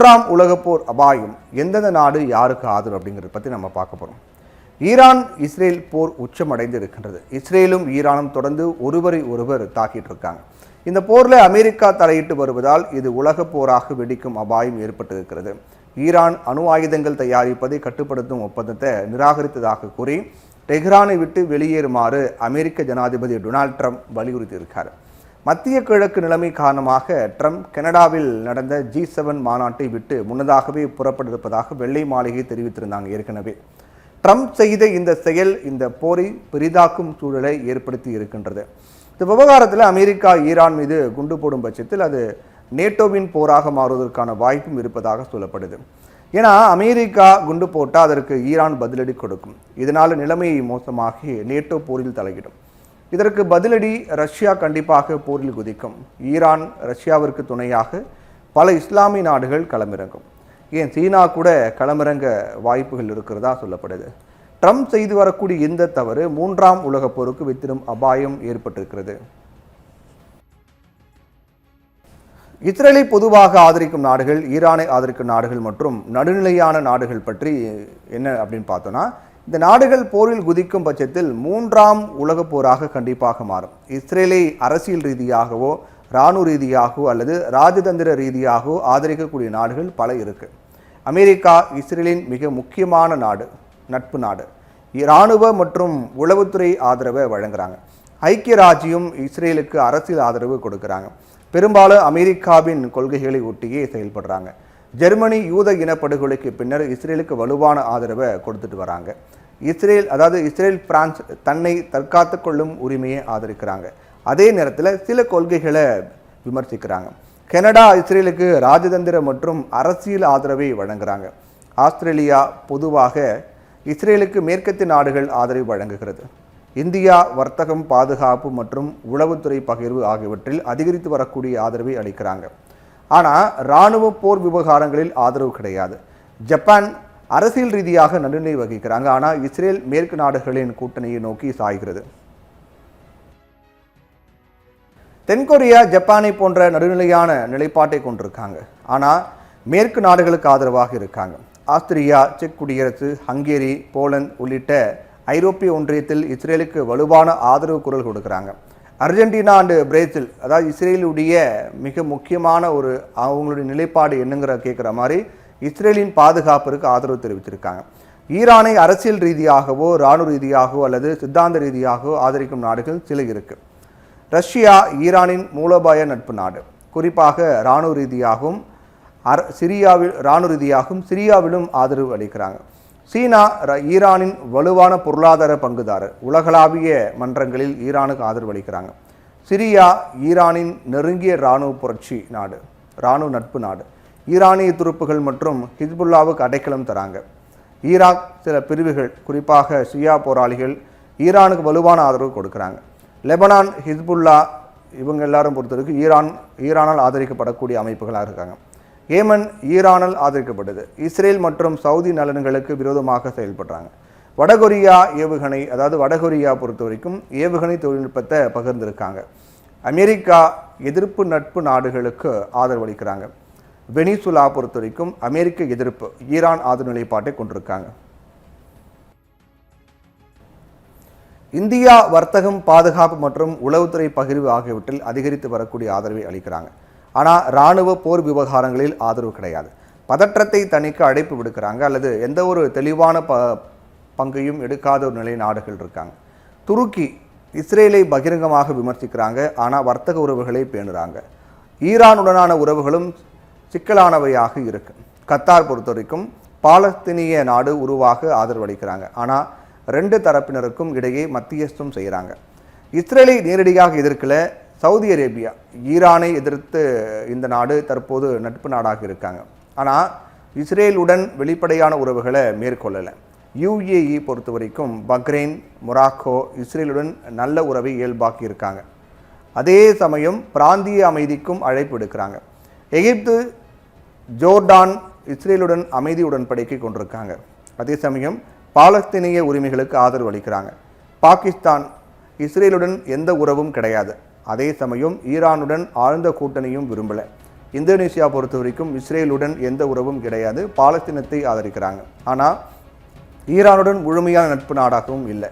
மூன்றாம் உலகப் போர் அபாயம் எந்தெந்த நாடு யாருக்கு ஆதரவு அப்படிங்கிறத பற்றி நம்ம பார்க்க போகிறோம். ஈரான் இஸ்ரேல் போர் உச்சமடைந்து இருக்கின்றது. இஸ்ரேலும் ஈரானும் தொடர்ந்து ஒருவரை ஒருவர் தாக்கிட்டு இருக்காங்க. இந்த போரில் அமெரிக்கா தலையிட்டு வருவதால் இது உலகப் போராக வெடிக்கும் அபாயம் ஏற்பட்டிருக்கிறது. ஈரான் அணு ஆயுதங்கள் தயாரிப்பதை கட்டுப்படுத்தும் ஒப்பந்தத்தை நிராகரித்ததாக கூறி டெஹ்ரானை விட்டு வெளியேறுமாறு அமெரிக்க ஜனாதிபதி டொனால்ட் ட்ரம்ப் வலியுறுத்தியிருக்கார். மத்திய கிழக்கு நிலைமை காரணமாக ட்ரம்ப் கனடாவில் நடந்த G7 மாநாட்டை விட்டு முன்னதாகவே புறப்பட்டிருப்பதாக வெள்ளை மாளிகை தெரிவித்திருந்தாங்க. ஏற்கனவே ட்ரம்ப் செய்த இந்த செயல் இந்த போரை பெரிதாக்கும் சூழலை ஏற்படுத்தி இருக்கின்றது. இந்த விவகாரத்தில் அமெரிக்கா ஈரான் மீது குண்டு போடும் பட்சத்தில் அது நேட்டோவின் போராக மாறுவதற்கான வாய்ப்பும் இருப்பதாக சொல்லப்படுது. ஏன்னா அமெரிக்கா குண்டு போட்டால் அதற்கு ஈரான் பதிலடி கொடுக்கும். இதனால் நிலைமை மோசமாகி நேட்டோ போரில் தலையிடும். இதற்கு பதிலடி ரஷ்யா கண்டிப்பாக போரில் குதிக்கும். ஈரான் ரஷ்யாவிற்கு துணையாக பல இஸ்லாமிய நாடுகள் களமிறங்கும். ஏன் சீனா கூட களமிறங்க வாய்ப்புகள் இருக்கிறதா சொல்லப்படுது. ட்ரம்ப் செய்து வரக்கூடிய இந்த தவறு மூன்றாம் உலகப் போருக்கு வித்திடும் அபாயம் ஏற்பட்டிருக்கிறது. இஸ்ரேலை பொதுவாக ஆதரிக்கும் நாடுகள், ஈரானை ஆதரிக்கும் நாடுகள் மற்றும் நடுநிலையான நாடுகள் பற்றி என்ன அப்படின்னு பார்த்தோன்னா, இந்த நாடுகள் போரில் குதிக்கும் பட்சத்தில் மூன்றாம் உலகப் போராக கண்டிப்பாக மாறும். இஸ்ரேலை அரசியல் ரீதியாகவோ இராணுவ ரீதியாகவோ அல்லது ராஜதந்திர ரீதியாகவோ ஆதரிக்கக்கூடிய நாடுகள் பல இருக்கு. அமெரிக்கா இஸ்ரேலின் மிக முக்கியமான நாடு, நட்பு நாடு. இராணுவ மற்றும் உளவுத்துறை ஆதரவை வழங்குறாங்க. ஐக்கிய ராஜ்யம் இஸ்ரேலுக்கு அரசியல் ஆதரவு கொடுக்குறாங்க. பெரும்பாலும் அமெரிக்காவின் கொள்கைகளை ஒட்டியே செயல்படுறாங்க. ஜெர்மனி யூத இனப்படுகொலைக்கு பின்னர் இஸ்ரேலுக்கு வலுவான ஆதரவை கொடுத்துட்டு வராங்க. இஸ்ரேல் பிரான்ஸ் தன்னை தற்காத்து கொள்ளும் உரிமையை ஆதரிக்கிறாங்க. அதே நேரத்தில் சில கொள்கைகளை விமர்சிக்கிறாங்க. கனடா இஸ்ரேலுக்கு ராஜதந்திர மற்றும் அரசியல் ஆதரவை வழங்குறாங்க. ஆஸ்திரேலியா பொதுவாக இஸ்ரேலுக்கு மேற்கத்திய நாடுகள் ஆதரவு வழங்குகிறது. இந்தியா வர்த்தகம், பாதுகாப்பு மற்றும் உளவுத்துறை பகிர்வு ஆகியவற்றில் அதிகரித்து வரக்கூடிய ஆதரவை அளிக்கிறாங்க. ஆனால் இராணுவ போர் விவகாரங்களில் ஆதரவு கிடையாது. ஜப்பான் அரசியல் ரீதியாக நடுநிலை வகிக்கிறாங்க. ஆனால் இஸ்ரேல் மேற்கு நாடுகளின் கூட்டணியை நோக்கி சாய்கிறது. தென்கொரியா ஜப்பானை போன்ற நடுநிலையான நிலைப்பாட்டை கொண்டிருக்காங்க. ஆனால் மேற்கு நாடுகளுக்கு ஆதரவாக இருக்காங்க. ஆஸ்திரியா, செக் குடியரசு, ஹங்கேரி, போலந்து உள்ளிட்ட ஐரோப்பிய ஒன்றியத்தில் இஸ்ரேலுக்கு வலுவான ஆதரவு குரல் கொடுக்குறாங்க. அர்ஜென்டினா அண்டு பிரேசில், அதாவது இஸ்ரேலுடைய மிக முக்கியமான ஒரு அவங்களுடைய நிலைப்பாடு என்னங்கிற கேட்குற மாதிரி இஸ்ரேலின் பாதுகாப்பிற்கு ஆதரவு தெரிவித்திருக்காங்க. ஈரானை அரசியல் ரீதியாகவோ இராணுவ ரீதியாகவோ அல்லது சித்தாந்த ரீதியாகவோ ஆதரிக்கும் நாடுகள் சில இருக்கு. ரஷ்யா ஈரானின் மூலோபாய நட்பு நாடு. குறிப்பாக இராணுவ ரீதியாகவும் சிரியாவிலும் ஆதரவு அளிக்கிறாங்க. சீனா ஈரானின் வலுவான பொருளாதார பங்குதாரர். உலகளாவிய மன்றங்களில் ஈரானுக்கு ஆதரவு அளிக்கிறாங்க. சிரியா ஈரானின் நெருங்கிய இராணுவ புரட்சி நாடு, இராணுவ நட்பு நாடு. ஈரானிய துருப்புகள் மற்றும் ஹிஸ்புல்லாவுக்கு அடைக்கலம் தராங்க. ஈராக் சில பிரிவுகள், குறிப்பாக ஷியா போராளிகள் ஈரானுக்கு வலுவான ஆதரவு கொடுக்குறாங்க. லெபனான், ஹிஸ்புல்லா இவங்க எல்லாரும் பொறுத்தவரைக்கும் ஈரானால் ஆதரிக்கப்படக்கூடிய அமைப்புகளாக இருக்காங்க. ஏமன் ஈரானால் ஆதரிக்கப்பட்டது. இஸ்ரேல் மற்றும் சவுதி நலன்களுக்கு விரோதமாக செயல்படுறாங்க. வடகொரியா பொறுத்த வரைக்கும் ஏவுகணை தொழில்நுட்பத்தை பகிர்ந்திருக்காங்க. அமெரிக்கா எதிர்ப்பு நட்பு நாடுகளுக்கு ஆதரவு அளிக்கிறாங்க. வெனிசுலா பொறுத்த வரைக்கும் அமெரிக்க எதிர்ப்பு ஈரான் ஆதரவு நிலைப்பாட்டை கொண்டிருக்காங்க. இந்தியா வர்த்தகம், பாதுகாப்பு மற்றும் உளவுத்துறை பகிர்வு ஆகியவற்றில் அதிகரித்து வரக்கூடிய ஆதரவை அளிக்கிறாங்க. ஆனால் இராணுவ போர் விவகாரங்களில் ஆதரவு கிடையாது. பதற்றத்தை தணிக்க அழைப்பு விடுக்கிறாங்க அல்லது எந்த ஒரு தெளிவான பங்கையும் எடுக்காத ஒரு நிலை நாடுகள் இருக்காங்க. துருக்கி இஸ்ரேலை பகிரங்கமாக விமர்சிக்கிறாங்க. ஆனால் வர்த்தக உறவுகளை பேணுறாங்க. ஈரானுடனான உறவுகளும் சிக்கலானவையாக இருக்கு. கத்தார் பொறுத்த வரைக்கும் பாலஸ்தீனிய நாடு உருவாக ஆதரவு அளிக்கிறாங்க. ஆனால் ரெண்டு தரப்பினருக்கும் இடையே மத்தியஸ்தம் செய்கிறாங்க. இஸ்ரேலை நேரடியாக எதிர்க்கல. சவுதி அரேபியா ஈரானை எதிர்த்து இந்த நாடு தற்போது நட்பு நாடாக இருக்காங்க. ஆனால் இஸ்ரேலுடன் வெளிப்படையான உறவுகளை மேற்கொள்ளலை. UAE பொறுத்த வரைக்கும் பக்ரைன், மொராக்கோ இஸ்ரேலுடன் நல்ல உறவை இயல்பாக்கி இருக்காங்க. அதே சமயம் பிராந்திய அமைதிக்கும் அழைப்பு எடுக்கிறாங்க. எகிப்து, ஜோர்டான் இஸ்ரேலுடன் அமைதி உடன்படிக்கை கொண்டிருக்காங்க. அதே சமயம் பாலஸ்தீனிய உரிமைகளுக்கு ஆதரவு அளிக்கிறாங்க. பாகிஸ்தான் இஸ்ரேலுடன் எந்த உறவும் கிடையாது. அதே சமயம் ஈரானுடன் ஆழ்ந்த கூட்டணியும் விரும்பலை. இந்தோனேசியா பொறுத்த வரைக்கும் இஸ்ரேலுடன் எந்த உறவும் கிடையாது, பாலஸ்தீனத்தை ஆதரிக்கிறாங்க. ஆனால் ஈரானுடன் முழுமையான நட்பு நாடாகவும் இல்லை.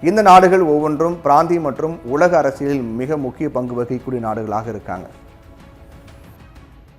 இந்த நாடுகள் ஒவ்வொன்றும் பிராந்திய மற்றும் உலக அரசியலில் மிக முக்கிய பங்கு வகிக்கக்கூடிய நாடுகளாக இருக்காங்க.